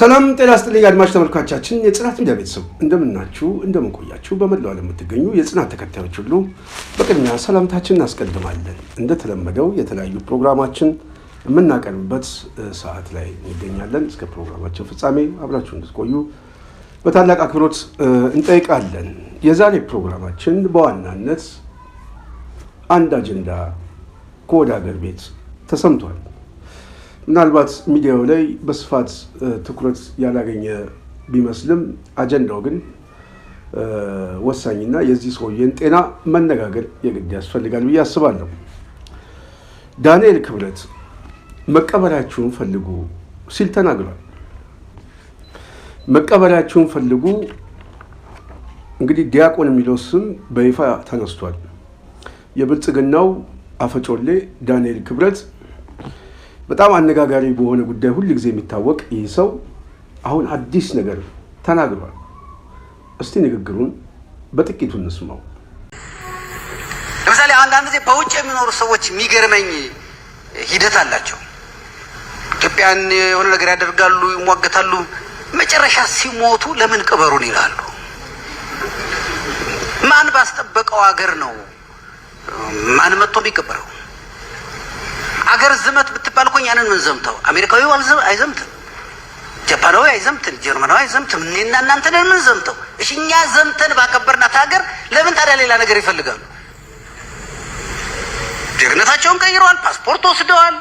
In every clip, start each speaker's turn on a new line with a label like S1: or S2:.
S1: ሰላም ጤና ይስጥልኝ አድማጭ ተመልካቾቻችን የጽናት ሚዲያ ቤተሰብ እንደምናችሁ እንደምንቆያችሁ በመላው ዓለም የምትገኙ የጽናት ተከታዮች ሁሉ በቅድሚያ ሰላምታችንን እናስቀድማለን። እንደተለመደው የተለያዩ ፕሮግራማችን የምናቀርብበት ሰዓት ላይ እንገኛለን። እስከ ፕሮግራማችን ፍጻሜ አብራችሁ እንድትቆዩ በታላቅ አክብሮት እንጠይቃለን። የዛሬ ፕሮግራማችን በዋናነት አንድ አጀንዳ ከወደ ሀገር ቤት ተሰምቷል። ምናልባት ሚዲያው ላይ በስፋት ትኩረት ያላገኘ ቢመስልም አጀንዳው ግን ወሳኝና የዚህ ሰውዬን ጤና መነጋገር የግድ ያስፈልጋል ብዬ አስባለሁ። ዳንኤል ክብረት መቀበሪያችሁን ፈልጉ ሲል ተናግሯል። መቀበሪያችሁን ፈልጉ እንግዲህ ዲያቆን የሚለው ስም በይፋ ተነስቷል። የብልጽግናው አፈጮሌ ዳንኤል ክብረት በጣም አነጋጋሪ በሆነ ጉዳይ ሁሉ ጊዜ የሚታወቅ ይህ ሰው አሁን አዲስ ነገር ተናግሯል። እስቲ ንግግሩን በጥቂቱ እንስማው።
S2: ለምሳሌ አንዳንድ ጊዜ በውጭ የሚኖሩ ሰዎች የሚገርመኝ ሂደት አላቸው። ኢትዮጵያን የሆነ ነገር ያደርጋሉ፣ ይሟገታሉ። መጨረሻ ሲሞቱ ለምን ቅበሩን ይላሉ። ማን ባስጠበቀው ሀገር ነው ማን መጥቶ ቢቀበረው? አገር ዝመት ብትባል እኮ ያንን ምን ዘምተው አሜሪካዊው አይዘምትም፣ ጃፓናዊ አይዘምትም፣ ጀርመናዊ አይዘምትም። እኔና እናንተ ነን ምን ዘምተው? እሺ እኛ ዘምተን ባከበርናት ሀገር ለምን ታዲያ ሌላ ነገር ይፈልጋሉ? ጀግነታቸውን ቀይረዋል፣ ፓስፖርት ወስደዋል።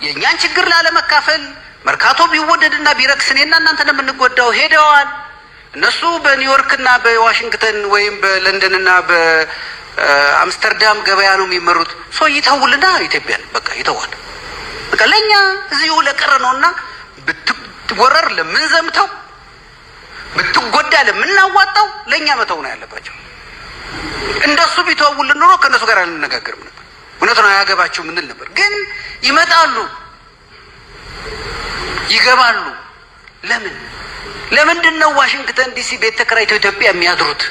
S2: የእኛን ችግር ላለመካፈል መርካቶ ቢወደድና ቢረክስ እኔና እናንተ ነው የምንጎዳው ሄደዋል። እነሱ በኒውዮርክና በዋሽንግተን ወይም በለንደንና አምስተርዳም ገበያ ነው የሚመሩት። ሰው ይተውልና ኢትዮጵያን በቃ ይተዋል። በቃ ለኛ እዚሁ ለቀረ ነውና ብትወረር ለምን ዘምተው ብትጎዳ ለምናዋጣው ለኛ መተው ነው ያለባቸው። እንደሱ ቢተውልን ኖሮ ከነሱ ጋር አልነጋገርም ነበር። እውነት ነው አያገባቸው ምንል ነበር። ግን ይመጣሉ፣ ይገባሉ። ለምንድን ነው ዋሽንግተን ዲሲ ቤት ተከራይተው ኢትዮጵያ የሚያድሩት?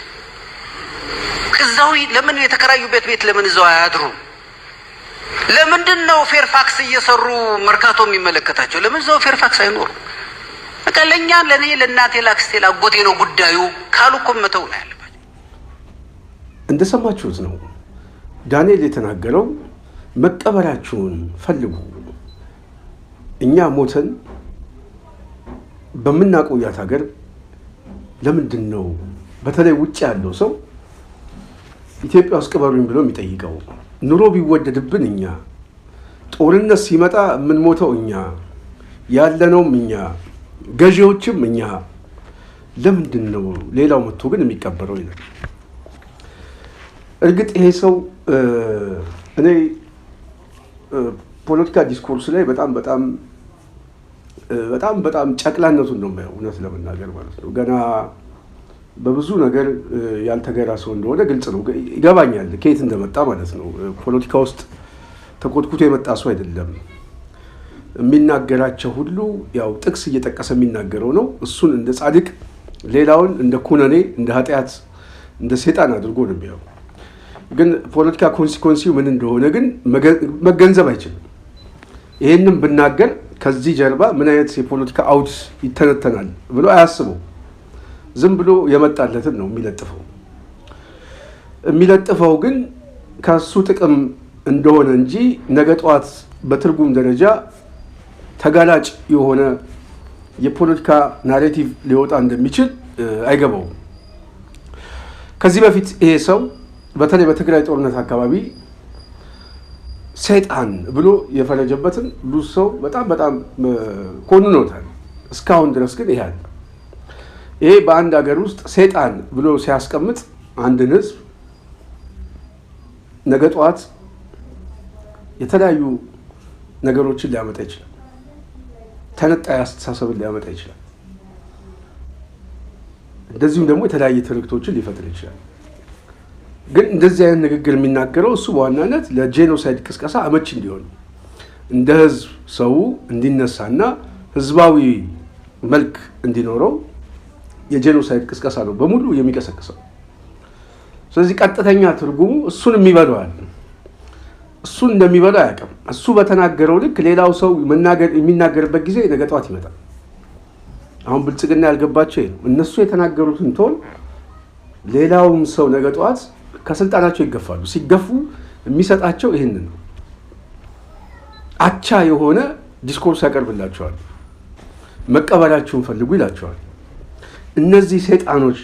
S2: እዛው ለምን የተከራዩበት ቤት ለምን እዛው አያድሩ? ለምንድን ነው ፌርፋክስ እየሰሩ መርካቶ የሚመለከታቸው? ለምን እዛው ፌርፋክስ አይኖሩ? በቃ ለኛ ለኔ ለእናቴ ላክስቴ ላጎቴ ነው ጉዳዩ ካሉ እኮ መተው ነው ያለባቸው።
S1: እንደሰማችሁት ነው ዳንኤል የተናገረው። መቀበሪያችሁን ፈልጉ። እኛ ሞተን በምናቆያት ሀገር ለምንድን ነው በተለይ ውጭ ያለው ሰው ኢትዮጵያ ውስጥ ቅበሩኝ ብሎ የሚጠይቀው? ኑሮ ቢወደድብን እኛ፣ ጦርነት ሲመጣ የምንሞተው እኛ፣ ያለነውም እኛ፣ ገዢዎችም እኛ፣ ለምንድን ነው ሌላው መጥቶ ግን የሚቀበረው ይላል። እርግጥ ይሄ ሰው እኔ ፖለቲካ ዲስኮርስ ላይ በጣም ጨቅላነቱን ነው የማየው፣ እውነት ለመናገር ማለት ነው። ገና በብዙ ነገር ያልተገራ ሰው እንደሆነ ግልጽ ነው። ይገባኛል ከየት እንደመጣ ማለት ነው። ፖለቲካ ውስጥ ተኮትኩቶ የመጣ ሰው አይደለም። የሚናገራቸው ሁሉ ያው ጥቅስ እየጠቀሰ የሚናገረው ነው። እሱን እንደ ጻድቅ፣ ሌላውን እንደ ኩነኔ፣ እንደ ኃጢአት፣ እንደ ሴጣን አድርጎ ነው የሚያው። ግን ፖለቲካ ኮንሲኮንሲው ምን እንደሆነ ግን መገንዘብ አይችልም። ይሄንን ብናገር ከዚህ ጀርባ ምን አይነት የፖለቲካ አውድ ይተነተናል ብሎ አያስበው። ዝም ብሎ የመጣለትን ነው የሚለጥፈው ግን ከሱ ጥቅም እንደሆነ እንጂ ነገ ጠዋት በትርጉም ደረጃ ተጋላጭ የሆነ የፖለቲካ ናሬቲቭ ሊወጣ እንደሚችል አይገባውም። ከዚህ በፊት ይሄ ሰው በተለይ በትግራይ ጦርነት አካባቢ ሰይጣን ብሎ የፈረጀበትን ብዙ ሰው በጣም ኮንኖታል። እስካሁን ድረስ ግን ይሄ በአንድ ሀገር ውስጥ ሰይጣን ብሎ ሲያስቀምጥ አንድን ህዝብ ነገ ጠዋት የተለያዩ ነገሮችን ሊያመጣ ይችላል። ተነጣይ አስተሳሰብን ሊያመጣ ይችላል። እንደዚሁም ደግሞ የተለያየ ትርክቶችን ሊፈጥር ይችላል። ግን እንደዚህ አይነት ንግግር የሚናገረው እሱ በዋናነት ለጄኖሳይድ ቅስቀሳ አመች እንዲሆን እንደ ህዝብ ሰው እንዲነሳና ህዝባዊ መልክ እንዲኖረው የጄኖሳይድ ቅስቀሳ ነው በሙሉ የሚቀሰቅሰው። ስለዚህ ቀጥተኛ ትርጉሙ እሱን የሚበላዋል። እሱን እንደሚበላው አያውቅም። እሱ በተናገረው ልክ ሌላው ሰው የሚናገርበት ጊዜ ነገ ጠዋት ይመጣል። አሁን ብልጽግና ያልገባቸው ነው። እነሱ የተናገሩትን ቶን ሌላውም ሰው ነገ ጠዋት ከስልጣናቸው ይገፋሉ። ሲገፉ የሚሰጣቸው ይህንን ነው። አቻ የሆነ ዲስኮርስ ያቀርብላቸዋል። መቀበላችሁን ፈልጉ ይላቸዋል። እነዚህ ሰይጣኖች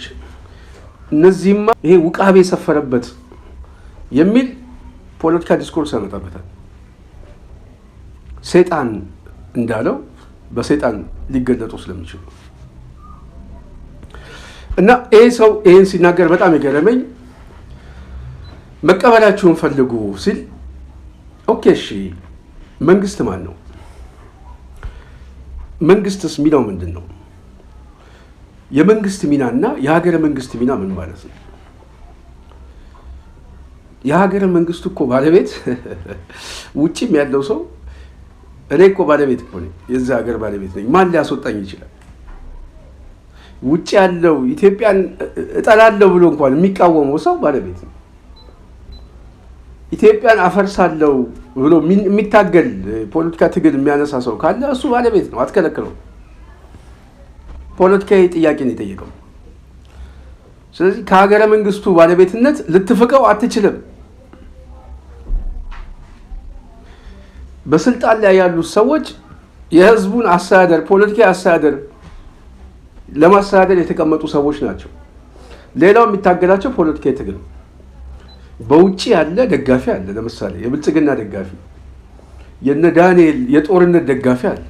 S1: እነዚህማ ይሄ ውቃቤ የሰፈረበት የሚል ፖለቲካ ዲስኮርስ ያመጣበታል። ሰይጣን እንዳለው በሰይጣን ሊገለጡ ስለሚችሉ እና ይሄ ሰው ይሄን ሲናገር በጣም የገረመኝ መቀበላችሁን ፈልጉ ሲል ኦኬ እሺ መንግስት ማን ነው? መንግስትስ ሚናው ምንድን ነው? የመንግስት ሚናና የሀገረ መንግስት ሚና ምን ማለት ነው? የሀገረ መንግስቱ እኮ ባለቤት ውጪም ያለው ሰው እኔ እኮ ባለቤት እኮ ነኝ፣ የዛ ሀገር ባለቤት ነኝ፣ ማን ሊያስወጣኝ ይችላል? ውጪ ያለው ኢትዮጵያን እጠላለሁ ብሎ እንኳን የሚቃወመው ሰው ባለቤት ነው። ኢትዮጵያን አፈርሳለሁ ብሎ የሚታገል ፖለቲካ ትግል የሚያነሳ ሰው ካለ እሱ ባለቤት ነው፣ አትከለክለው። ፖለቲካዊ ጥያቄ ነው የጠየቀው። ስለዚህ ከሀገረ መንግስቱ ባለቤትነት ልትፍቀው አትችልም። በስልጣን ላይ ያሉት ሰዎች የህዝቡን አስተዳደር ፖለቲካዊ አስተዳደር ለማስተዳደር የተቀመጡ ሰዎች ናቸው። ሌላው የሚታገላቸው ፖለቲካዊ ትግል ነው። በውጪ ያለ ደጋፊ አለ። ለምሳሌ የብልጽግና ደጋፊ የነ ዳንኤል የጦርነት ደጋፊ አለ።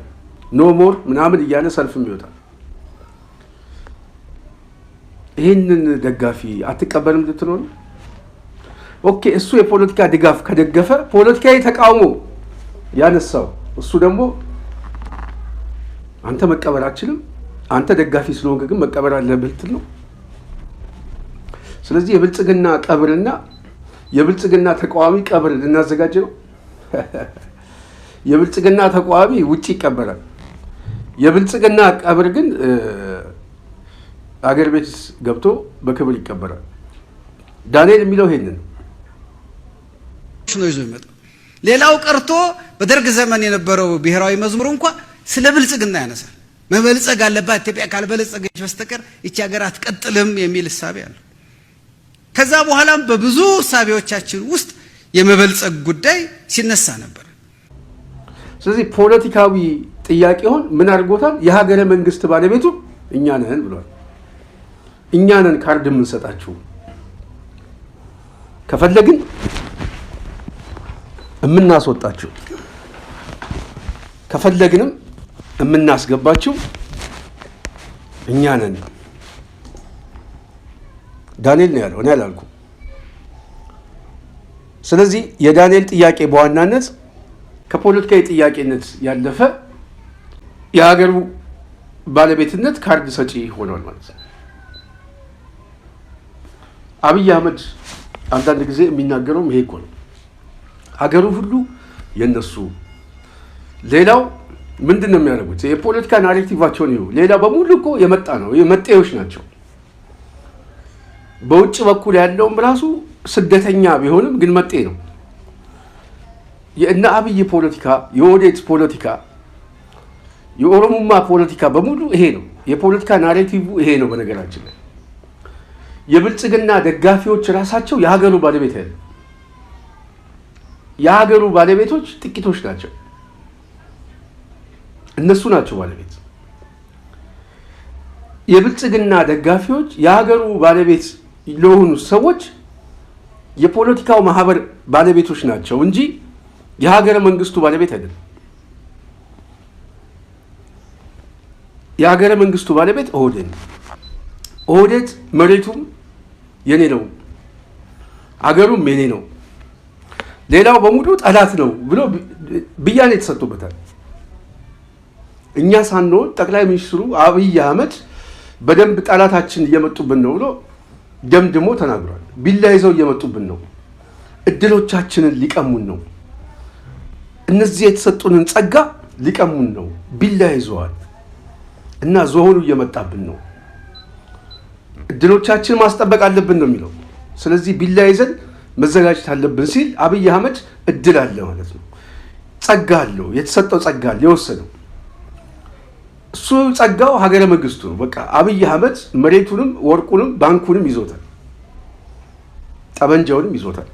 S1: ኖ ሞር ምናምን እያለ ሰልፍም ይወጣል። ይህንን ደጋፊ አትቀበልም ልትኖር? ኦኬ እሱ የፖለቲካ ድጋፍ ከደገፈ ፖለቲካዊ ተቃውሞ ያነሳው እሱ ደግሞ አንተ መቀበል አትችልም፣ አንተ ደጋፊ ስለሆንክ ግን መቀበል አለብህ ልትል ነው። ስለዚህ የብልጽግና ቀብርና የብልጽግና ተቃዋሚ ቀብር ልናዘጋጅ ነው። የብልጽግና ተቃዋሚ ውጪ ይቀበራል። የብልጽግና ቀብር ግን አገር ቤት ገብቶ በክብር ይቀበራል። ዳንኤል የሚለው ይሄንን ነው ይዞ ይመጣ።
S3: ሌላው ቀርቶ በደርግ ዘመን የነበረው ብሔራዊ መዝሙር እንኳን ስለ ብልጽግና ያነሳል። መበልጸግ አለባት ኢትዮጵያ፣ ካልበለጸገች በስተቀር ይቺ ሀገር አትቀጥልም የሚል እሳቤ አለ። ከዛ በኋላም በብዙ እሳቤዎቻችን ውስጥ የመበልጸግ ጉዳይ ሲነሳ ነበር።
S1: ስለዚህ ፖለቲካዊ ጥያቄውን ምን አድርጎታል? የሀገረ መንግስት ባለቤቱ እኛ ነን ብሏል። እኛ ነን ካርድ የምንሰጣችሁ፣ ከፈለግን የምናስወጣችሁ፣ ከፈለግንም የምናስገባችሁ እኛ ነን። ዳንኤል ነው ያለው፣ እኔ አላልኩም። ስለዚህ የዳንኤል ጥያቄ በዋናነት ከፖለቲካዊ ጥያቄነት ያለፈ የሀገሩ ባለቤትነት ካርድ ሰጪ ሆኗል ማለት ነው። አብይ አህመድ አንዳንድ ጊዜ የሚናገረውም ይሄ እኮ ነው። ሀገሩ ሁሉ የነሱ፣ ሌላው ምንድን ነው የሚያደርጉት? የፖለቲካ ናሬቲቫቸውን ይሁ ሌላው በሙሉ እኮ የመጣ ነው፣ የመጤዎች ናቸው። በውጭ በኩል ያለውም ራሱ ስደተኛ ቢሆንም ግን መጤ ነው። የእነ አብይ ፖለቲካ፣ የኦዴት ፖለቲካ፣ የኦሮሞማ ፖለቲካ በሙሉ ይሄ ነው። የፖለቲካ ናሬቲቭ ይሄ ነው። በነገራችን ላይ የብልጽግና ደጋፊዎች ራሳቸው የሀገሩ ባለቤት ያለ የሀገሩ ባለቤቶች ጥቂቶች ናቸው። እነሱ ናቸው ባለቤት። የብልጽግና ደጋፊዎች የሀገሩ ባለቤት ለሆኑ ሰዎች የፖለቲካው ማህበር ባለቤቶች ናቸው እንጂ የሀገረ መንግስቱ ባለቤት አይደለም። የሀገረ መንግስቱ ባለቤት ኦህዴድ ነው። ኦህዴድ መሬቱም የኔ ነው፣ አገሩም የኔ ነው፣ ሌላው በሙሉ ጠላት ነው ብሎ ብያኔ ተሰጥቶበታል። እኛ ሳንሆን ጠቅላይ ሚኒስትሩ አብይ አህመድ በደንብ ጠላታችን እየመጡብን ነው ብሎ ደምድሞ ተናግሯል። ቢላ ይዘው እየመጡብን ነው፣ እድሎቻችንን ሊቀሙን ነው፣ እነዚህ የተሰጡንን ጸጋ ሊቀሙን ነው፣ ቢላ ይዘዋል እና ዝሆኑ እየመጣብን ነው፣ እድሎቻችን ማስጠበቅ አለብን ነው የሚለው። ስለዚህ ቢላ ይዘን መዘጋጀት አለብን ሲል አብይ አህመድ እድል አለ ማለት ነው። ጸጋ አለው፣ የተሰጠው ጸጋ አለ፣ የወሰደው እሱ ጸጋው ሀገረ መንግስቱ ነው። በቃ አብይ አህመድ መሬቱንም ወርቁንም ባንኩንም ይዞታል፣ ጠመንጃውንም ይዞታል።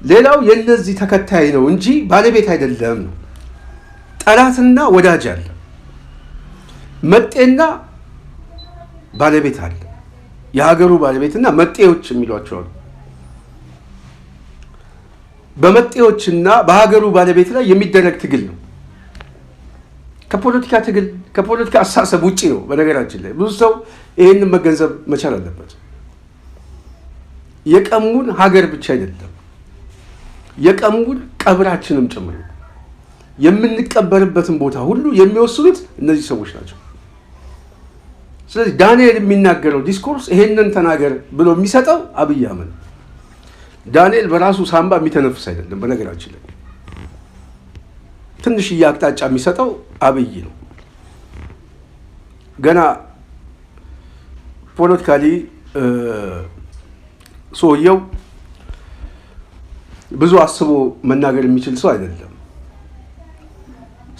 S1: ሌላው የነዚህ ተከታይ ነው እንጂ ባለቤት አይደለም ነው። ጠላትና ወዳጅ አለ፣ መጤና ባለቤት አለ። የሀገሩ ባለቤትና መጤዎች የሚሏቸው አሉ። በመጤዎችና በሀገሩ ባለቤት ላይ የሚደረግ ትግል ነው። ከፖለቲካ ትግል ከፖለቲካ አሳሰብ ውጪ ነው። በነገራችን ላይ ብዙ ሰው ይህንን መገንዘብ መቻል አለበት። የቀሙን ሀገር ብቻ አይደለም፣ የቀሙን ቀብራችንም ጭምር። የምንቀበርበትን ቦታ ሁሉ የሚወስኑት እነዚህ ሰዎች ናቸው። ስለዚህ ዳንኤል የሚናገረው ዲስኮርስ ይሄንን ተናገር ብሎ የሚሰጠው አብይ አህመድ። ዳንኤል በራሱ ሳምባ የሚተነፍስ አይደለም። በነገራችን ላይ ትንሽዬ አቅጣጫ የሚሰጠው አብይ ነው። ገና ፖለቲካሊ ሰውየው ብዙ አስቦ መናገር የሚችል ሰው አይደለም።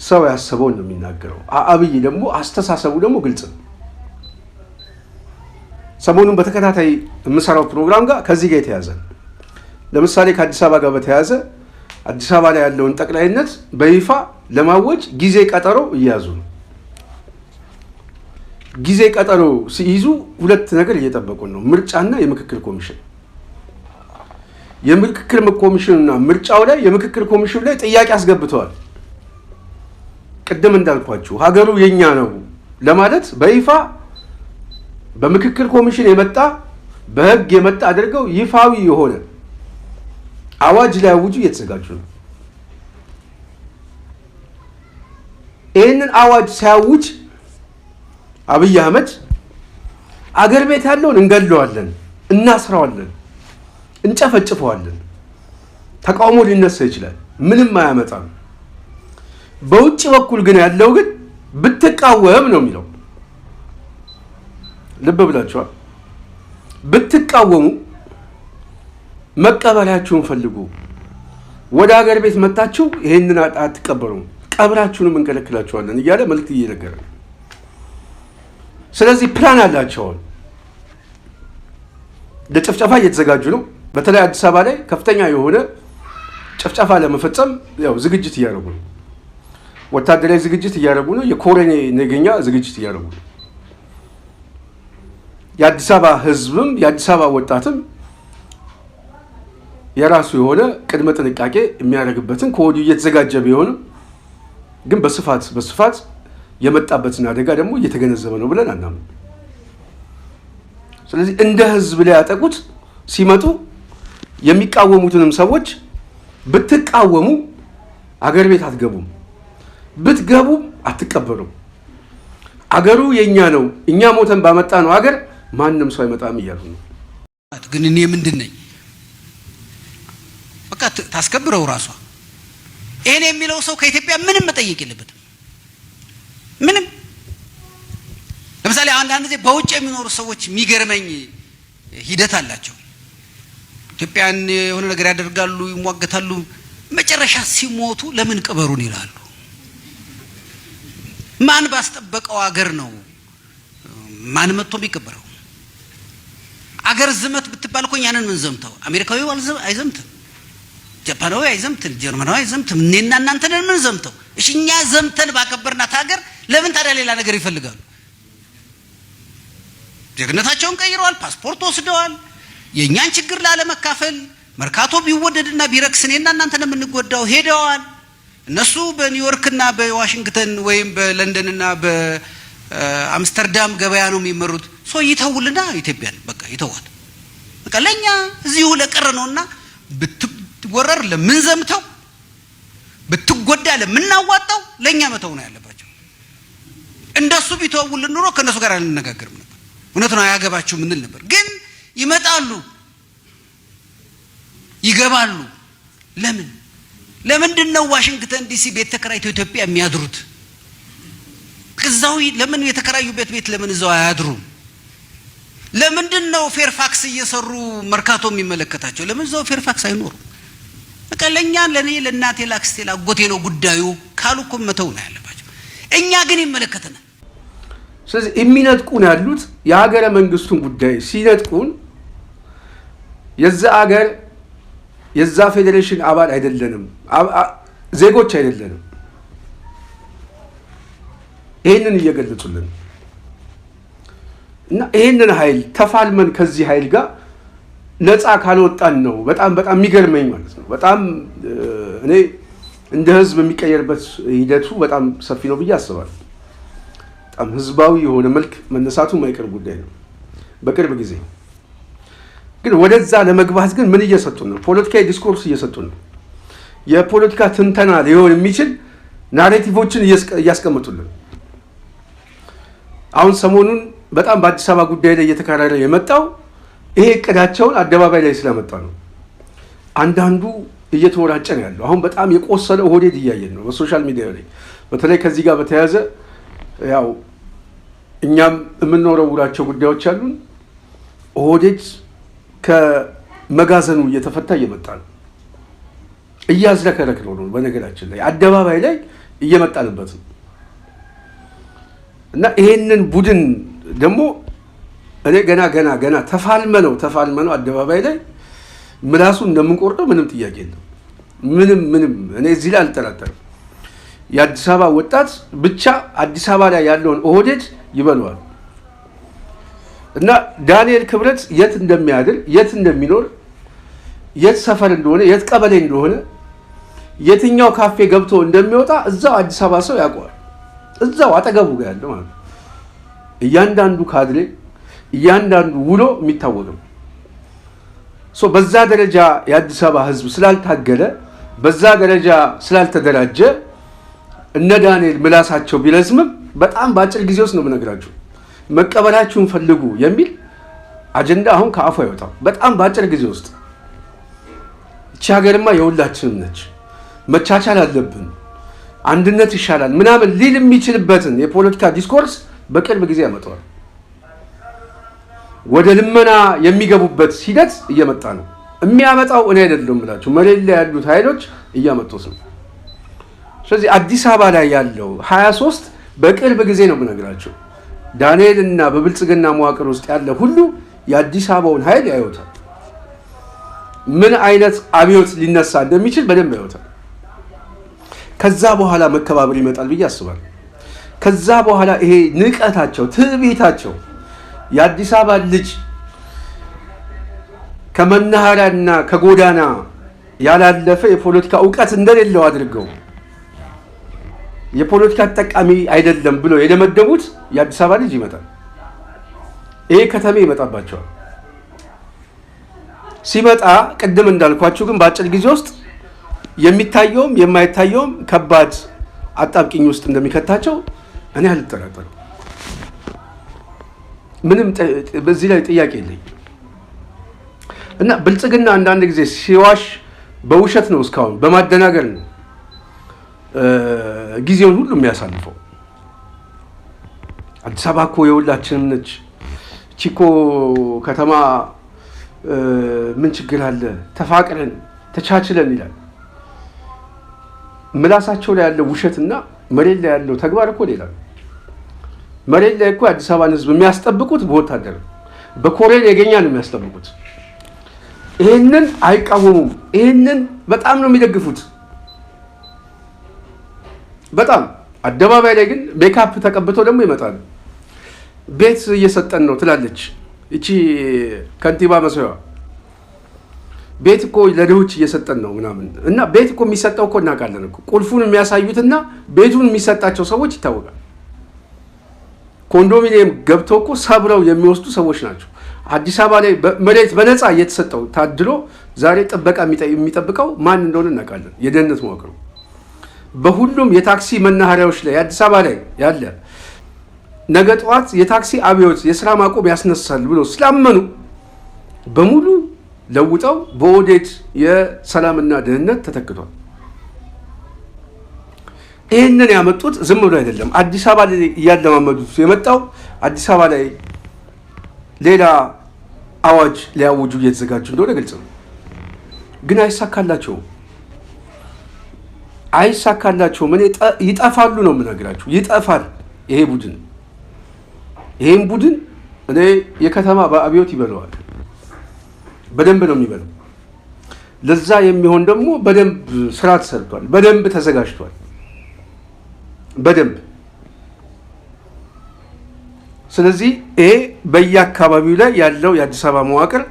S1: ሰው ያሰበውን ነው የሚናገረው። አብይ ደግሞ አስተሳሰቡ ደግሞ ግልጽ ነው። ሰሞኑን በተከታታይ የምሰራው ፕሮግራም ጋር ከዚህ ጋር የተያዘ ለምሳሌ ከአዲስ አበባ ጋር በተያያዘ አዲስ አበባ ላይ ያለውን ጠቅላይነት በይፋ ለማወጅ ጊዜ ቀጠሮ እየያዙ ነው። ጊዜ ቀጠሮ ሲይዙ ሁለት ነገር እየጠበቁ ነው፣ ምርጫና የምክክር ኮሚሽን። የምክክር ኮሚሽንና ምርጫው ላይ የምክክር ኮሚሽኑ ላይ ጥያቄ አስገብተዋል። ቅድም እንዳልኳችሁ ሀገሩ የኛ ነው ለማለት በይፋ በምክክር ኮሚሽን የመጣ በህግ የመጣ አድርገው ይፋዊ የሆነ አዋጅ ላይ አውጁ እየተዘጋጁ ነው። ይህንን አዋጅ ሲያውጅ አብይ አህመድ አገር ቤት ያለውን እንገለዋለን፣ እናስረዋለን፣ እንጨፈጭፈዋለን፣ ተቃውሞ ሊነሳ ይችላል፣ ምንም አያመጣም። በውጭ በኩል ግን ያለው ግን ብትቃወም ነው የሚለው። ልብ ብላችኋል። ብትቃወሙ መቀበሪያችሁን ፈልጉ፣ ወደ ሀገር ቤት መጣችሁ ይሄንን አትቀበሩም፣ ቀብራችሁንም እንከለክላችኋለን እያለ መልእክት እየነገረ ነው። ስለዚህ ፕላን አላቸው። ለጭፍጨፋ እየተዘጋጁ ነው። በተለይ አዲስ አበባ ላይ ከፍተኛ የሆነ ጭፍጨፋ ለመፈጸም ያው ዝግጅት እያደረጉ ነው። ወታደራዊ ዝግጅት እያደረጉ ነው። የኮሎኔል ነገኛ ዝግጅት እያደረጉ ነው። የአዲስ አበባ ህዝብም የአዲስ አበባ ወጣትም የራሱ የሆነ ቅድመ ጥንቃቄ የሚያደርግበትን ከወዲሁ እየተዘጋጀ ቢሆንም ግን በስፋት የመጣበትን አደጋ ደግሞ እየተገነዘበ ነው ብለን አናምን። ስለዚህ እንደ ህዝብ ላይ ያጠቁት ሲመጡ የሚቃወሙትንም ሰዎች ብትቃወሙ አገር ቤት አትገቡም፣ ብትገቡም አትቀበሉም፣ አገሩ የኛ ነው፣ እኛ ሞተን ባመጣ ነው አገር ማንም ሰው አይመጣም እያሉ ነው።
S3: ግን እኔ ምንድን ነኝ? በቃ ታስከብረው ራሷ። ይሄን የሚለው ሰው ከኢትዮጵያ ምንም መጠየቅ የለበትም። ምንም። ለምሳሌ አንዳንድ ጊዜ በውጭ የሚኖሩ ሰዎች የሚገርመኝ ሂደት አላቸው። ኢትዮጵያን የሆነ ነገር ያደርጋሉ፣ ይሟገታሉ፣ መጨረሻ ሲሞቱ ለምን ቅበሩን ይላሉ። ማን ባስጠበቀው አገር ነው ማን መጥቶ የሚቀበረው? አገር ዝመት ብትባል እኮ ያንን ምን ዘምተው? አሜሪካዊው አይዘምትም፣ ጃፓናዊ አይዘምትም፣ ጀርመናዊ አይዘምትም። እኔና እናንተ ነን ምን ዘምተው? እሺ እኛ ዘምተን ባከበርናት ሀገር ለምን ታዲያ ሌላ ነገር ይፈልጋሉ? ጀግነታቸውን ቀይረዋል፣ ፓስፖርት ወስደዋል። የእኛን ችግር ላለመካፈል መርካቶ ቢወደድና ቢረክስ እኔና እናንተ ነን የምንጎዳው ሄደዋል። እነሱ በኒውዮርክና በዋሽንግተን ወይም በለንደንና በአምስተርዳም ገበያ ነው የሚመሩት። ሶ ይተውልና ኢትዮጵያን በቃ ይተዋል። በቃ ለኛ እዚሁ ለቀረ ነውና ብትወረር ለምን ዘምተው ብትጎዳ ለምናዋጣው ለኛ መተው ነው ያለባቸው። እንደሱ ቢተውልን ኑሮ ከነሱ ጋር አንነጋገርም ነበር። እውነት ነው አያገባችሁ ምንል ነበር። ግን ይመጣሉ፣ ይገባሉ። ለምንድን ነው ዋሽንግተን ዲሲ ቤት ተከራይተው ኢትዮጵያ የሚያድሩት? እዛው ለምን የተከራዩበት ቤት ለምን እዛው አያድሩም? ለምንድን ነው ፌርፋክስ እየሰሩ መርካቶ የሚመለከታቸው? ለምን እዛው ፌርፋክስ አይኖሩ? በቃ ለኛ ለኔ ለናቴ ላክስቴ ላጎቴ ነው ጉዳዩ ካሉ እኮ መተው ነው ያለባቸው። እኛ ግን ይመለከተናል።
S1: ስለዚህ የሚነጥቁን ያሉት የሀገረ መንግስቱን ጉዳይ ሲነጥቁን የዛ ፌዴሬሽን አባል አይደለንም፣ ዜጎች አይደለንም። ይህንን እየገለጹልን እና ይህንን ኃይል ተፋልመን ከዚህ ኃይል ጋር ነፃ ካልወጣን ነው በጣም የሚገርመኝ ማለት ነው። በጣም እኔ እንደ ህዝብ የሚቀየርበት ሂደቱ በጣም ሰፊ ነው ብዬ አስባለሁ። በጣም ህዝባዊ የሆነ መልክ መነሳቱ የማይቀር ጉዳይ ነው በቅርብ ጊዜ። ግን ወደዛ ለመግባት ግን ምን እየሰጡን ነው? ፖለቲካዊ ዲስኮርስ እየሰጡን ነው። የፖለቲካ ትንተና ሊሆን የሚችል ናሬቲቮችን እያስቀምጡልን። አሁን ሰሞኑን በጣም በአዲስ አበባ ጉዳይ ላይ እየተካረረ የመጣው ይሄ እቅዳቸውን አደባባይ ላይ ስለመጣ ነው። አንዳንዱ እየተወራጨ ነው ያለው። አሁን በጣም የቆሰለ ኦህዴድ እያየን ነው በሶሻል ሚዲያ ላይ። በተለይ ከዚህ ጋር በተያያዘ ያው እኛም የምንወረውራቸው ጉዳዮች አሉን። ኦህዴድ ከመጋዘኑ እየተፈታ እየመጣ ነው። እያዝረከረክ ነው። በነገራችን ላይ አደባባይ ላይ እየመጣንበት ነው እና ይሄንን ቡድን ደግሞ እኔ ገና ተፋልመነው አደባባይ ላይ ምላሱን እንደምንቆርጠው ምንም ጥያቄ የለም። ምንም እኔ እዚህ ላይ አልጠራጠርም። የአዲስ አበባ ወጣት ብቻ አዲስ አበባ ላይ ያለውን ኦህዴድ ይበለዋል እና ዳንኤል ክብረት የት እንደሚያድር፣ የት እንደሚኖር፣ የት ሰፈር እንደሆነ፣ የት ቀበሌ እንደሆነ፣ የትኛው ካፌ ገብቶ እንደሚወጣ እዛው አዲስ አበባ ሰው ያውቀዋል። እዛው አጠገቡ ጋር ያለ ማለት ነው። እያንዳንዱ ካድሬ እያንዳንዱ ውሎ የሚታወቅም በዛ ደረጃ የአዲስ አበባ ህዝብ ስላልታገለ፣ በዛ ደረጃ ስላልተደራጀ እነ ዳንኤል ምላሳቸው ቢረዝምም በጣም በአጭር ጊዜ ውስጥ ነው የምነግራችሁ መቀበላችሁን ፈልጉ የሚል አጀንዳ አሁን ከአፉ አይወጣም። በጣም በአጭር ጊዜ ውስጥ እቺ ሀገርማ የሁላችንም ነች፣ መቻቻል አለብን፣ አንድነት ይሻላል ምናምን ሊል የሚችልበትን የፖለቲካ ዲስኮርስ በቅርብ ጊዜ ያመጣዋል። ወደ ልመና የሚገቡበት ሂደት እየመጣ ነው። የሚያመጣው እኔ አይደለም ብላችሁ መሬት ላይ ያሉት ኃይሎች እያመጡት ነው። ስለዚህ አዲስ አበባ ላይ ያለው 23 በቅርብ ጊዜ ነው ብነግራችሁ ዳንኤል እና በብልጽግና መዋቅር ውስጥ ያለ ሁሉ የአዲስ አበባውን ኃይል ያዩታል። ምን አይነት አብዮት ሊነሳ እንደሚችል በደንብ ያዩታል። ከዛ በኋላ መከባበር ይመጣል ብዬ አስባለሁ። ከዛ በኋላ ይሄ ንቀታቸው፣ ትዕቢታቸው የአዲስ አበባ ልጅ ከመናኸሪያና ከጎዳና ያላለፈ የፖለቲካ እውቀት እንደሌለው አድርገው የፖለቲካ ተጠቃሚ አይደለም ብሎ የደመደሙት የአዲስ አበባ ልጅ ይመጣል። ይሄ ከተሜ ይመጣባቸዋል። ሲመጣ ቅድም እንዳልኳችሁ ግን በአጭር ጊዜ ውስጥ የሚታየውም የማይታየውም ከባድ አጣብቂኝ ውስጥ እንደሚከታቸው እኔ አልጠራጠርም። ምንም በዚህ ላይ ጥያቄ የለኝ እና ብልጽግና አንዳንድ ጊዜ ሲዋሽ በውሸት ነው፣ እስካሁን በማደናገር ነው ጊዜውን ሁሉ የሚያሳልፈው። አዲስ አበባ እኮ የሁላችንም ነች፣ እቺ እኮ ከተማ ምን ችግር አለ፣ ተፋቅረን ተቻችለን ይላል። ምላሳቸው ላይ ያለው ውሸትና መሬት ላይ ያለው ተግባር እኮ ሌላ ነው። መሬት ላይ እኮ አዲስ አበባን ህዝብ የሚያስጠብቁት በወታደር በኮሬል የገኛ ነው የሚያስጠብቁት። ይህንን አይቃወሙም። ይህንን በጣም ነው የሚደግፉት። በጣም አደባባይ ላይ ግን ሜካፕ ተቀብተው ደግሞ ይመጣሉ። ቤት እየሰጠን ነው ትላለች እቺ ከንቲባ መስሪያዋ። ቤት እኮ ለድሆች እየሰጠን ነው ምናምን እና ቤት እኮ የሚሰጠው እኮ እናውቃለን እኮ ቁልፉን የሚያሳዩትና ቤቱን የሚሰጣቸው ሰዎች ይታወቃል። ኮንዶሚኒየም ገብተው እኮ ሰብረው የሚወስዱ ሰዎች ናቸው። አዲስ አበባ ላይ መሬት በነፃ እየተሰጠው ታድሎ ዛሬ ጥበቃ የሚጠብቀው ማን እንደሆነ እናውቃለን። የደህንነት መዋቅሩ በሁሉም የታክሲ መናኸሪያዎች ላይ አዲስ አበባ ላይ ያለ ነገ ጠዋት የታክሲ አብዮት የስራ ማቆም ያስነሳል ብሎ ስላመኑ በሙሉ ለውጠው በኦህዴድ የሰላምና ደህንነት ተተክቷል። ይህንን ያመጡት ዝም ብሎ አይደለም። አዲስ አበባ ላይ እያለማመዱት የመጣው አዲስ አበባ ላይ ሌላ አዋጅ ሊያውጁ እየተዘጋጁ እንደሆነ ግልጽ ነው። ግን አይሳካላቸውም። አይሳካላቸውም። እኔ ይጠፋሉ ነው የምነግራችሁ። ይጠፋል ይሄ ቡድን። ይሄን ቡድን እኔ የከተማ በአብዮት ይበለዋል። በደንብ ነው የሚበለው። ለዛ የሚሆን ደግሞ በደንብ ስራ ተሰርቷል። በደንብ ተዘጋጅቷል። በደንብ ስለዚህ ይሄ በየአካባቢው ላይ ያለው የአዲስ አበባ መዋቅር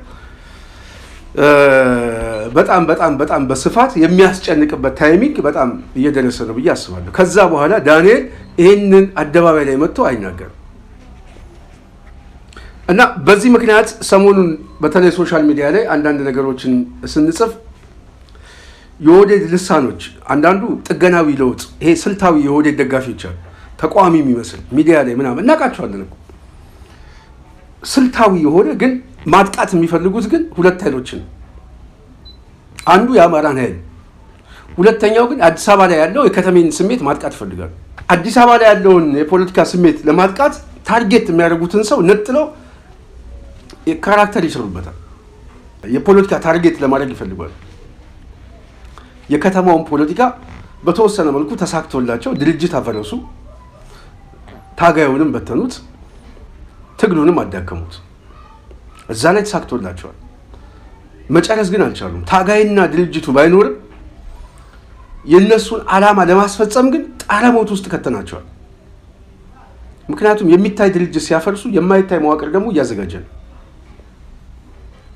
S1: በጣም በጣም በጣም በስፋት የሚያስጨንቅበት ታይሚንግ በጣም እየደረሰ ነው ብዬ አስባለሁ። ከዛ በኋላ ዳንኤል ይህንን አደባባይ ላይ መጥቶ አይናገርም እና በዚህ ምክንያት ሰሞኑን በተለይ ሶሻል ሚዲያ ላይ አንዳንድ ነገሮችን ስንጽፍ የኦህዴድ ልሳኖች አንዳንዱ ጥገናዊ ለውጥ ይሄ ስልታዊ የኦህዴድ ደጋፊዎች አሉ፣ ተቃዋሚ የሚመስል ሚዲያ ላይ ምናምን እናውቃቸዋለን እኮ ስልታዊ የሆነ ግን ማጥቃት የሚፈልጉት ግን ሁለት ኃይሎችን፣ አንዱ የአማራን ኃይል፣ ሁለተኛው ግን አዲስ አበባ ላይ ያለው የከተሜን ስሜት ማጥቃት ይፈልጋሉ። አዲስ አበባ ላይ ያለውን የፖለቲካ ስሜት ለማጥቃት ታርጌት የሚያደርጉትን ሰው ነጥለው ካራክተር ይሰሩበታል። የፖለቲካ ታርጌት ለማድረግ ይፈልጋሉ። የከተማውን ፖለቲካ በተወሰነ መልኩ ተሳክቶላቸው ድርጅት አፈረሱ፣ ታጋዩንም በተኑት፣ ትግሉንም አዳከሙት። እዛ ላይ ተሳክቶላቸዋል። መጨረስ ግን አልቻሉም። ታጋይና ድርጅቱ ባይኖርም የነሱን ዓላማ ለማስፈጸም ግን ጣረሞት ውስጥ ከተናቸዋል። ምክንያቱም የሚታይ ድርጅት ሲያፈርሱ የማይታይ መዋቅር ደግሞ እያዘጋጀ ነው።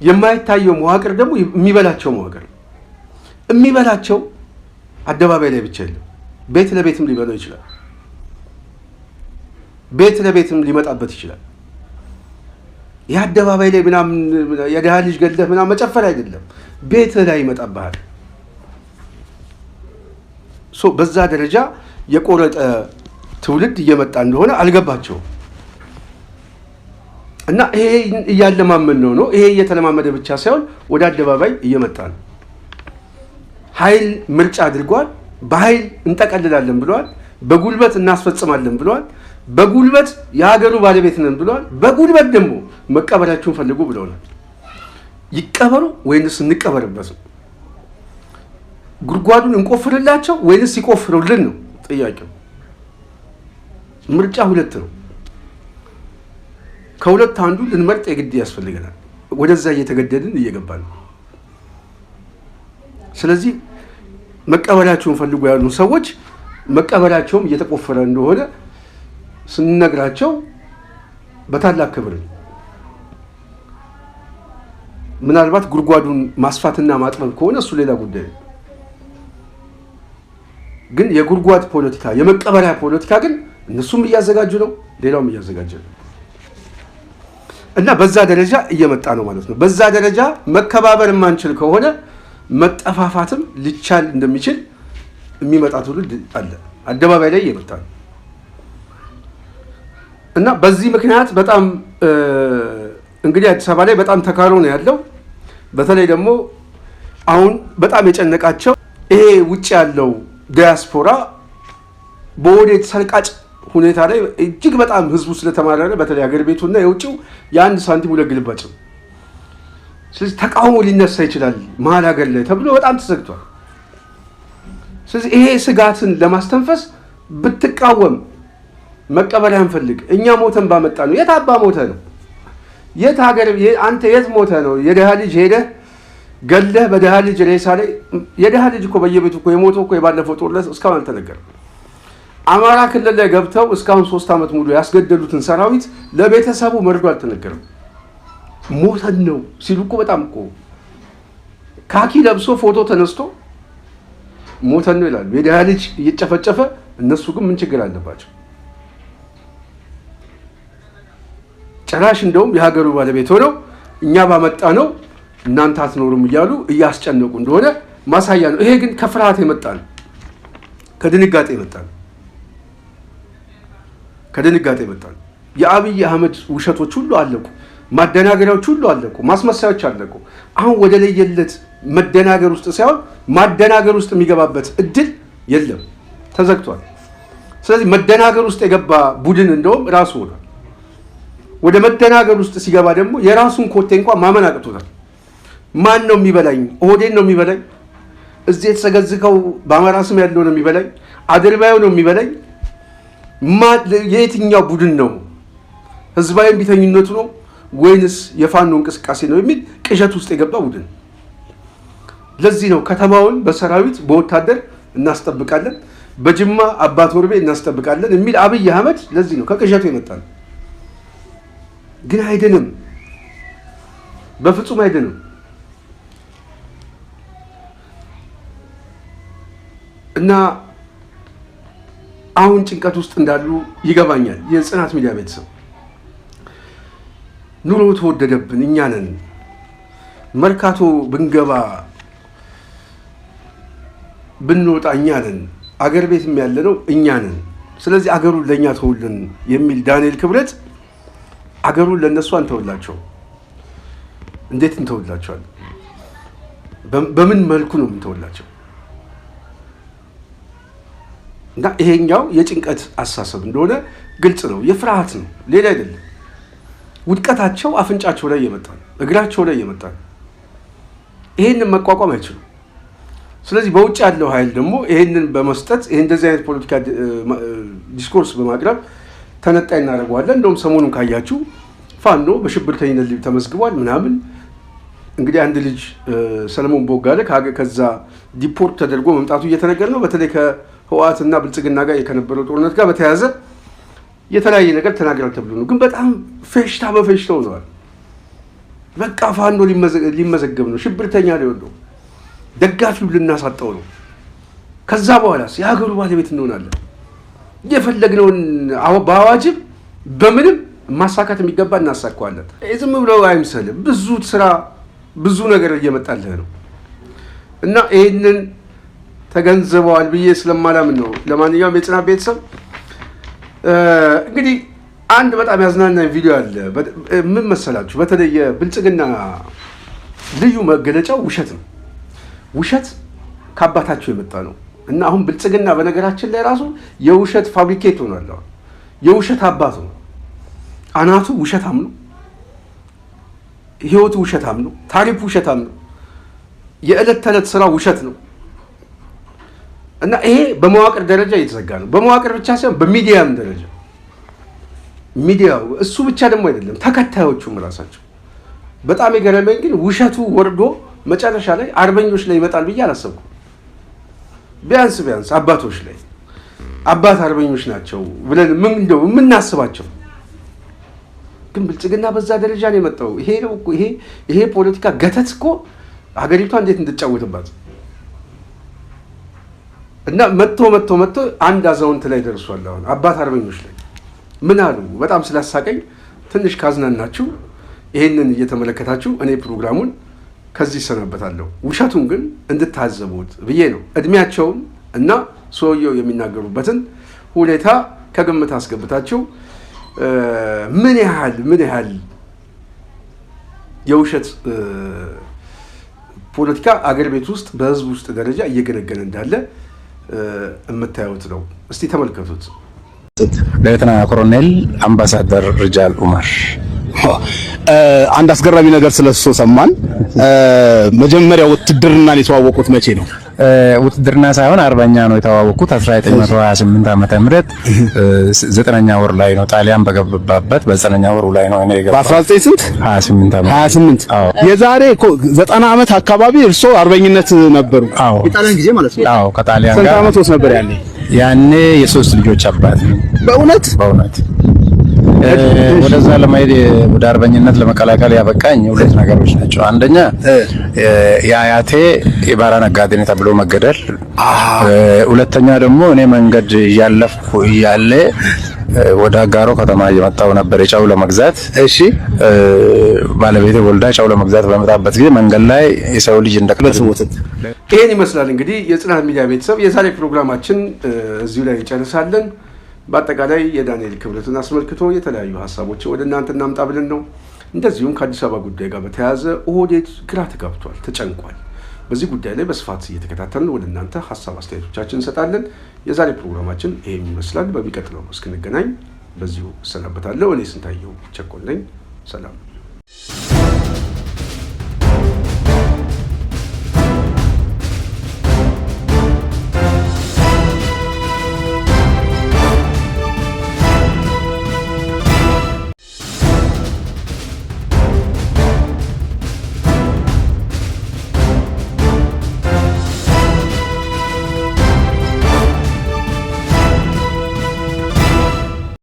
S1: የማይታየው መዋቅር ደግሞ የሚበላቸው መዋቅር ነው። የሚበላቸው አደባባይ ላይ ብቻ የለም፣ ቤት ለቤትም ሊበላው ይችላል። ቤት ለቤትም ሊመጣበት ይችላል። የአደባባይ ላይ ምናምን የድሃ ልጅ ገለህ ምናምን መጨፈር አይደለም፣ ቤት ላይ ይመጣብሃል። በዛ ደረጃ የቆረጠ ትውልድ እየመጣ እንደሆነ አልገባቸውም እና ይሄ እያለማመን ነው። ይሄ እየተለማመደ ብቻ ሳይሆን ወደ አደባባይ እየመጣ ነው። ኃይል ምርጫ አድርጓል። በኃይል እንጠቀልላለን ብለዋል። በጉልበት እናስፈጽማለን ብለዋል። በጉልበት የሀገሩ ባለቤት ነን ብለዋል። በጉልበት ደግሞ መቀበራችሁን ፈልጉ ብለውናል። ይቀበሩ ወይንስ እንቀበርበት ነው? ጉድጓዱን እንቆፍርላቸው ወይንስ ይቆፍሩልን ነው ጥያቄው። ምርጫ ሁለት ነው። ከሁለት አንዱ ልንመርጥ የግድ ያስፈልገናል። ወደዛ እየተገደድን እየገባን ነው። ስለዚህ መቀበራቸውን ፈልጉ ያሉ ሰዎች መቀበራቸውም እየተቆፈረ እንደሆነ ስንነግራቸው በታላቅ ክብር ነው። ምናልባት ጉድጓዱን ማስፋትና ማጥበብ ከሆነ እሱ ሌላ ጉዳይ ነው። ግን የጉድጓድ ፖለቲካ፣ የመቀበሪያ ፖለቲካ ግን እነሱም እያዘጋጁ ነው፣ ሌላውም እያዘጋጀ ነው እና በዛ ደረጃ እየመጣ ነው ማለት ነው። በዛ ደረጃ መከባበር የማንችል ከሆነ መጠፋፋትም ሊቻል እንደሚችል የሚመጣ ትውልድ አለ። አደባባይ ላይ እየመጣ ነው እና በዚህ ምክንያት በጣም እንግዲህ አዲስ አበባ ላይ በጣም ተካሮ ነው ያለው። በተለይ ደግሞ አሁን በጣም የጨነቃቸው ይሄ ውጭ ያለው ዲያስፖራ በኦህዴድ ሰልቃጭ ሁኔታ ላይ እጅግ በጣም ህዝቡ ስለተማረረ በተለይ ሀገር ቤቱና የውጭው የአንድ ሳንቲም ሁለት ግልባጭ ነው። ስለዚህ ተቃውሞ ሊነሳ ይችላል መሀል ሀገር ላይ ተብሎ በጣም ተዘግቷል። ስለዚህ ይሄ ስጋትን ለማስተንፈስ ብትቃወም መቀበሪያ እንፈልግ፣ እኛ ሞተን ባመጣ ነው። የት አባ ሞተ ነው? የት ሀገር አንተ የት ሞተ ነው? የድሃ ልጅ ሄደህ ገለህ በድሃ ልጅ ሬሳ ላይ የድሃ ልጅ እኮ በየቤቱ እኮ የሞተው እኮ የባለፈው ጦርነት እስካሁን አልተነገረም። አማራ ክልል ላይ ገብተው እስካሁን 3 ዓመት ሙሉ ያስገደሉትን ሰራዊት ለቤተሰቡ መርዶ አልተነገረም። ሞተን ነው ሲሉ እኮ በጣም እኮ ካኪ ለብሶ ፎቶ ተነስቶ ሞተን ነው ይላሉ። የድሃ ልጅ እየጨፈጨፈ እነሱ ግን ምን ችግር አለባቸው? ጭራሽ እንደውም የሀገሩ ባለቤት ሆነው እኛ ባመጣ ነው እናንተ አትኖሩም እያሉ እያስጨነቁ እንደሆነ ማሳያ ነው። ይሄ ግን ከፍርሃት የመጣ ነው፣ ከድንጋጤ የመጣ ነው። ከድንጋጤ የመጣ ነው። የአብይ አህመድ ውሸቶች ሁሉ አለቁ፣ ማደናገሪያዎች ሁሉ አለቁ፣ ማስመሰያዎች አለቁ። አሁን ወደ ለየለት መደናገር ውስጥ ሳይሆን ማደናገር ውስጥ የሚገባበት እድል የለም፣ ተዘግቷል። ስለዚህ መደናገር ውስጥ የገባ ቡድን እንደውም ራሱ ሆኗል። ወደ መደናገር ውስጥ ሲገባ ደግሞ የራሱን ኮቴ እንኳን ማመን አቅቶታል። ማን ነው የሚበላኝ? ኦህዴድ ነው የሚበላኝ? እዚህ የተሰገዝከው በአማራ ስም ያለው ነው የሚበላኝ፣ አድርባዩ ነው የሚበላኝ፣ የየትኛው ቡድን ነው? ህዝባዊ ቢተኝነቱ ነው ወይንስ የፋኖ እንቅስቃሴ ነው የሚል ቅዠት ውስጥ የገባ ቡድን። ለዚህ ነው ከተማውን በሰራዊት በወታደር እናስጠብቃለን፣ በጅማ አባት ወርቤ እናስጠብቃለን የሚል አብይ አህመድ ለዚህ ነው ከቅዠቱ የመጣ ነው። ግን አይደንም፣ በፍጹም አይደንም። እና አሁን ጭንቀት ውስጥ እንዳሉ ይገባኛል። የጽናት ሚዲያ ቤተሰብ ኑሮ ተወደደብን፣ እኛ ነን መርካቶ ብንገባ ብንወጣ እኛ ነን፣ አገር ቤትም ያለ ነው እኛ ነን፣ ስለዚህ አገሩን ለእኛ ተውልን የሚል ዳንኤል ክብረት አገሩን ለእነሱ አንተውላቸው። እንዴት እንተውላቸዋለን? በምን መልኩ ነው የምንተውላቸው? እና ይሄኛው የጭንቀት አሳሰብ እንደሆነ ግልጽ ነው። የፍርሃት ነው፣ ሌላ አይደለም። ውድቀታቸው አፍንጫቸው ላይ እየመጣ ነው፣ እግራቸው ላይ እየመጣ ነው። ይሄንን መቋቋም አይችሉም። ስለዚህ በውጭ ያለው ኃይል ደግሞ ይሄንን በመስጠት ይሄ እንደዚህ አይነት ፖለቲካ ዲስኮርስ በማቅረብ ተነጣይ እናደርገዋለን። እንደውም ሰሞኑን ካያችሁ ፋኖ በሽብርተኝነት ተመዝግቧል ምናምን። እንግዲህ አንድ ልጅ ሰለሞን ቦጋለ ከዛ ዲፖርት ተደርጎ መምጣቱ እየተነገረ ነው። በተለይ ከህወሓትና ብልጽግና ጋር ከነበረው ጦርነት ጋር በተያያዘ የተለያየ ነገር ተናግሯል ተብሎ ነው። ግን በጣም ፌሽታ በፌሽታ ሆነዋል። በቃ ፋኖ ሊመዘገብ ነው፣ ሽብርተኛ ሊሆን ደጋፊው ልናሳጣው ነው። ከዛ በኋላስ የሀገሩ ባለቤት እንሆናለን። የፈለግነውን በአዋጅም በምንም ማሳካት የሚገባ እናሳካዋለን። ዝም ብለው አይምሰልም። ብዙ ስራ ብዙ ነገር እየመጣልህ ነው እና ይህንን ተገንዝበዋል ብዬ ስለማላምን ነው። ለማንኛውም የጽናት ቤተሰብ እንግዲህ አንድ በጣም ያዝናናኝ ቪዲዮ አለ። ምን መሰላችሁ? በተለይ የብልጽግና ልዩ መገለጫው ውሸት ነው። ውሸት ከአባታቸው የመጣ ነው እና አሁን ብልጽግና በነገራችን ላይ ራሱ የውሸት ፋብሪኬት ሆኗል። የውሸት አባት ነው። አናቱ ውሸታም ነው፣ ህይወቱ ውሸታም ነው፣ ታሪኩ ውሸታም ነው፣ የዕለት ተዕለት ስራ ውሸት ነው እና ይሄ በመዋቅር ደረጃ እየተዘጋ ነው። በመዋቅር ብቻ ሳይሆን በሚዲያም ደረጃ ሚዲያው እሱ ብቻ ደግሞ አይደለም፣ ተከታዮቹም ራሳቸው። በጣም የገረመኝ ግን ውሸቱ ወርዶ መጨረሻ ላይ አርበኞች ላይ ይመጣል ብዬ አላሰብኩም። ቢያንስ አባቶች ላይ አባት አርበኞች ናቸው ብለን ምን እንደው የምናስባቸው ግን ብልጽግና በዛ ደረጃ ነው የመጣው። ይሄ ፖለቲካ ገተት እኮ ሀገሪቷ እንዴት እንድትጫወትባት እና መጥቶ አንድ አዛውንት ላይ ደርሷል። አሁን አባት አርበኞች ላይ ምን አሉ? በጣም ስላሳቀኝ ትንሽ ካዝናናችሁ ይሄንን እየተመለከታችሁ እኔ ፕሮግራሙን ከዚህ ይሰናበታለሁ። ውሸቱን ግን እንድታዘቡት ብዬ ነው። እድሜያቸውን እና ሰውየው የሚናገሩበትን ሁኔታ ከግምት አስገብታችሁ ምን ያህል የውሸት ፖለቲካ አገር ቤት ውስጥ በህዝብ ውስጥ ደረጃ እየገነገነ እንዳለ የምታዩት ነው። እስቲ ተመልከቱት።
S4: ሌተና ኮሎኔል አምባሳደር ሪጃል ኡመር
S5: አንድ አስገራሚ ነገር ስለሱ ሰማን። መጀመሪያ ውትድርናን የተዋወቁት መቼ ነው?
S4: ውትድርና ሳይሆን አርበኛ ነው የተዋወቁት 1928 ዓመተ ምህረት 9ኛ ወር ላይ ነው። ጣሊያን በገባበት በ9ኛ ወሩ ላይ ነው እኔ የገባው። በ1928 አዎ። የዛሬ 90 ዓመት አካባቢ እርሶ አርበኝነት ነበሩ። የጣሊያን ጊዜ ማለት ነው። አዎ፣ ከጣሊያን ጋር። ስንት ዓመት ነበር ያኔ? ያኔ የሶስት ልጆች አባት ነው። በእውነት ወደዛ ለማሄድ ወደ አርበኝነት ለመቀላቀል ያበቃኝ ሁለት ነገሮች ናቸው። አንደኛ የአያቴ የባራ ነጋዴ ነው ተብሎ መገደል፣ ሁለተኛ ደግሞ እኔ መንገድ እያለፍኩ እያለ ወደ አጋሮ ከተማ እየመጣሁ ነበር ጨው ለመግዛት። እሺ፣ ባለቤቴ ወልዳ ጨው ለመግዛት በመጣበት ጊዜ መንገድ ላይ የሰው ልጅ እንደቀለበት
S1: ይሄን ይመስላል። እንግዲህ የጽናት ሚዲያ ቤተሰብ የዛሬ ፕሮግራማችን እዚሁ ላይ እንጨርሳለን። በአጠቃላይ የዳንኤል ክብረትን አስመልክቶ የተለያዩ ሀሳቦችን ወደ እናንተ እናምጣ ብለን ነው። እንደዚሁም ከአዲስ አበባ ጉዳይ ጋር በተያያዘ ኦህዴድ ግራ ተጋብቷል፣ ተጨንቋል። በዚህ ጉዳይ ላይ በስፋት እየተከታተልን ወደ እናንተ ሀሳብ አስተያየቶቻችን እንሰጣለን። የዛሬ ፕሮግራማችን ይሄን ይመስላል። በሚቀጥለው እስክንገናኝ በዚሁ እሰናበታለሁ። እኔ ስንታየው ቸኮል ነኝ። ሰላም።